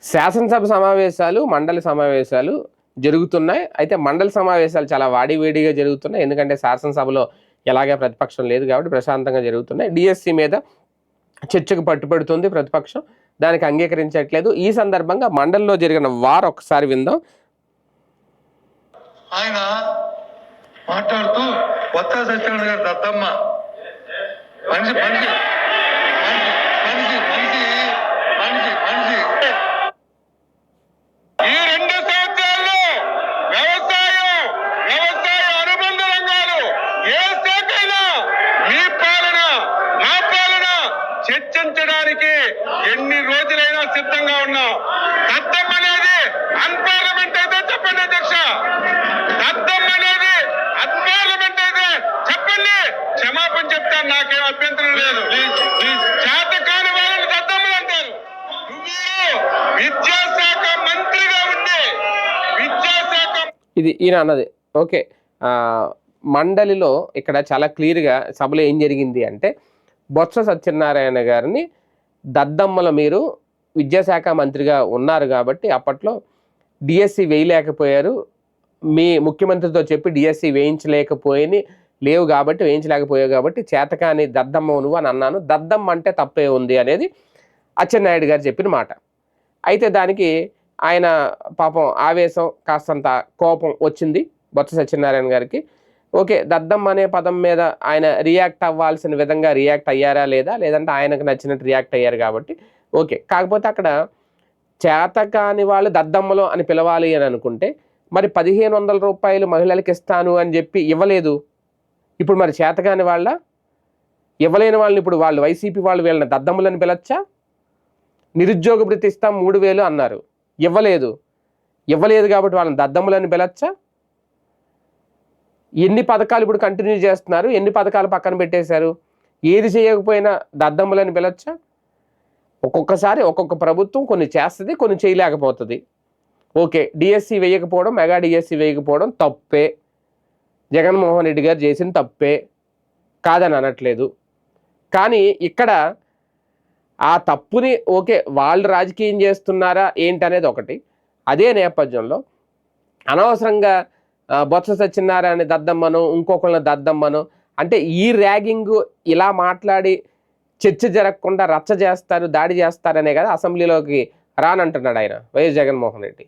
శాసనసభ సమావేశాలు, మండలి సమావేశాలు జరుగుతున్నాయి. అయితే మండలి సమావేశాలు చాలా వాడివేడిగా జరుగుతున్నాయి. ఎందుకంటే శాసనసభలో ఎలాగే ప్రతిపక్షం లేదు కాబట్టి ప్రశాంతంగా జరుగుతున్నాయి. డిఎస్సి మీద చర్చకు పట్టుబడుతుంది ప్రతిపక్షం, దానికి అంగీకరించట్లేదు. ఈ సందర్భంగా మండలిలో జరిగిన వార్ ఒకసారి విందాం. ఆయన మాట్లాడుతూ కొత్త సత్యనారాయణ గారు దత్తమ్మ మనిషి మనిషి మనిషి మనిషి మనిషి మనిషి ఈ 2 సంవత్సరాల్లో వ్యవసాయ అనుబంధ రంగాలు ఏ శాఖైనా మీ పాలన నా పాలన చర్చించడానికి ఎన్ని రోజులైనా సిద్ధంగా ఉన్నాం. దత్తమ్మ అనేది అన్పార్లమెంట్ అయితే చెప్పండి అధ్యక్ష, దత్తమ్మ అనేది అన్పార్లమెంట్ అయితే చెప్పండి, క్షమాపణ చెప్తాను, నాకేం అభ్యంతరం లేదు. చేత కాని వాళ్ళని దత్తమ్మలు అంటారు. విద్యాశాఖ మంత్రిగా ఉండి విద్యాశాఖ ఇది ఈయన అన్నది. ఓకే, మండలిలో ఇక్కడ చాలా క్లియర్గా సభలో ఏం జరిగింది అంటే, బొత్స సత్యనారాయణ గారిని దద్దమ్మల మీరు విద్యాశాఖ మంత్రిగా ఉన్నారు కాబట్టి అప్పట్లో డిఎస్సి వేయలేకపోయారు, మీ ముఖ్యమంత్రితో చెప్పి డిఎస్సి వేయించలేకపోయావు కాబట్టి చేతకాని దద్దమ్మ నువ్వు అని అన్నాను. దద్దమ్మ అంటే తప్పే ఉంది అనేది అచ్చెన్నాయుడు గారు చెప్పిన మాట. అయితే దానికి ఆయన పాపం ఆవేశం, కాస్తంత కోపం వచ్చింది బొత్స సత్యనారాయణ గారికి. ఓకే, దద్దమ్మ అనే పదం మీద ఆయన రియాక్ట్ అవ్వాల్సిన విధంగా రియాక్ట్ అయ్యారా లేదంటే ఆయనకు నచ్చినట్టు రియాక్ట్ అయ్యారు కాబట్టి ఓకే. కాకపోతే అక్కడ చేతకాని వాళ్ళు దద్దమ్మలో అని పిలవాలి అని అనుకుంటే మరి 1500 రూపాయలు మహిళలకు ఇస్తాను అని చెప్పి ఇవ్వలేదు. ఇప్పుడు మరి చేతకాని వాళ్ళ ఇవ్వలేని వాళ్ళని ఇప్పుడు వాళ్ళు వైసీపీ వాళ్ళు వీళ్ళని దద్దమ్మలని పిలచ్చా? నిరుద్యోగ భృతి ఇస్తాం 3000 అన్నారు, ఇవ్వలేదు కాబట్టి వాళ్ళని దద్దమ్మలని పిలచ్చా? ఎన్ని పథకాలు ఇప్పుడు కంటిన్యూ చేస్తున్నారు, ఎన్ని పథకాలు పక్కన పెట్టేశారు, ఏది చేయకపోయినా దద్దమ్మలని పిలచ్చా? ఒక్కొక్కసారి ఒక్కొక్క ప్రభుత్వం కొన్ని చేస్తుంది, కొన్ని చేయలేకపోతుంది. ఓకే, డిఎస్సి వేయకపోవడం, మెగా డిఎస్సి వేయకపోవడం తప్పే, జగన్మోహన్ రెడ్డి గారు చేసిన తప్పే కాదని అనట్లేదు. కానీ ఇక్కడ ఆ తప్పుని ఓకే వాళ్ళు రాజకీయం చేస్తున్నారా ఏంటనేది ఒకటి. అదే నేపథ్యంలో అనవసరంగా బొత్స సత్యనారాయణ దద్దమ్మను, ఇంకొకళ్ళని దద్దమ్మను అంటే ఈ ర్యాగింగ్ ఇలా మాట్లాడి చర్చ జరగకుండా రచ్చ చేస్తారు, దాడి చేస్తారనే కదా అసెంబ్లీలోకి రానంటున్నాడు ఆయన వైఎస్ జగన్మోహన్ రెడ్డి.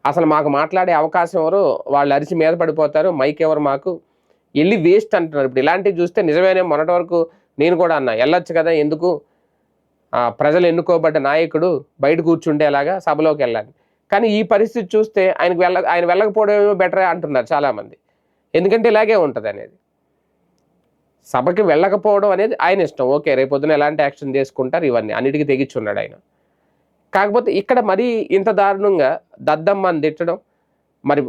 అసలు మాకు మాట్లాడే అవకాశం ఎవరు, వాళ్ళు అరిచి మీద పడిపోతారు, మైక్ ఎవరు మాకు, వెళ్ళి వేస్ట్ అంటున్నారు. ఇప్పుడు ఇలాంటివి చూస్తే నిజమేనే, మొన్నటి వరకు నేను కూడా అన్నా వెళ్ళొచ్చు కదా, ఎందుకు ప్రజలు ఎన్నుకోబడ్డ నాయకుడు బయట కూర్చుంటే అలాగా సభలోకి వెళ్ళాలి. కానీ ఈ పరిస్థితి చూస్తే ఆయన వెళ్ళకపోవడమే బెటరే అంటున్నారు చాలామంది. ఎందుకంటే ఇలాగే ఉంటుంది అనేది, సభకి వెళ్ళకపోవడం అనేది ఆయన ఇష్టం. ఓకే, రేపొద్దున ఎలాంటి యాక్షన్ తీసుకుంటారు ఇవన్నీ అన్నిటికీ తెగిచ్చున్నాడు ఆయన. కాకపోతే ఇక్కడ మరీ ఇంత దారుణంగా దద్దమ్మని తిట్టడం, మరి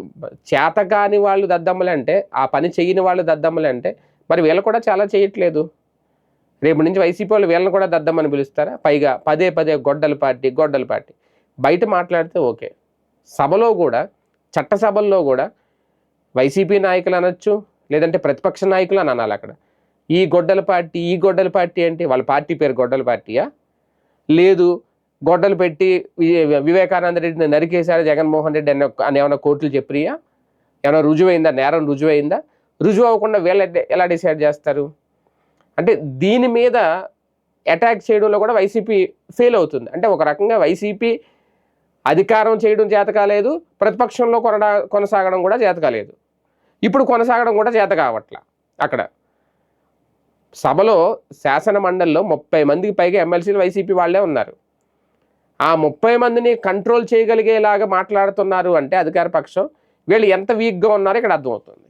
చేతకాని వాళ్ళు దద్దమ్మలంటే, ఆ పని చేయని వాళ్ళు దద్దమ్మలంటే మరి వీళ్ళు కూడా చాలా చేయట్లేదు. రేపు నుంచి వైసీపీ వాళ్ళు వీళ్ళని కూడా దద్దమ్మని పిలుస్తారా? పైగా పదే గొడ్డల పార్టీ బయట మాట్లాడితే ఓకే, సభలో కూడా చట్టసభల్లో కూడా వైసీపీ నాయకులు అనొచ్చు, లేదంటే ప్రతిపక్ష నాయకులు అని అనాలి. అక్కడ ఈ గొడ్డల పార్టీ ఏంటి? వాళ్ళ పార్టీ పేరు గొడ్డల పార్టీయా? లేదు, గొడ్డలు పెట్టి వివేకానంద రెడ్డిని నరికేశారు జగన్మోహన్ రెడ్డి అని ఏమైనా కోర్టులు చెప్పియా? ఏమైనా రుజువైందా? నేరం రుజువైందా? రుజువు అవ్వకుండా వీళ్ళు ఎలా డిసైడ్ చేస్తారు? అంటే దీని మీద అటాక్ చేయడంలో కూడా వైసీపీ ఫెయిల్ అవుతుంది. అంటే ఒక రకంగా వైసీపీ అధికారం చేయడం చేత కాలేదు, ప్రతిపక్షంలో కొనసాగడం కూడా చేత కాలేదు, ఇప్పుడు కొనసాగడం కూడా చేత కావట్లా. అక్కడ సభలో శాసన మండలిలో 30 మందికి పైగా ఎమ్మెల్సీలు వైసీపీ వాళ్ళే ఉన్నారు. ఆ 30 మందిని కంట్రోల్ చేయగలిగేలాగా మాట్లాడుతున్నారు అంటే అధికార పక్షం, వీళ్ళు ఎంత వీక్గా ఉన్నారో ఇక్కడ అర్థమవుతుంది.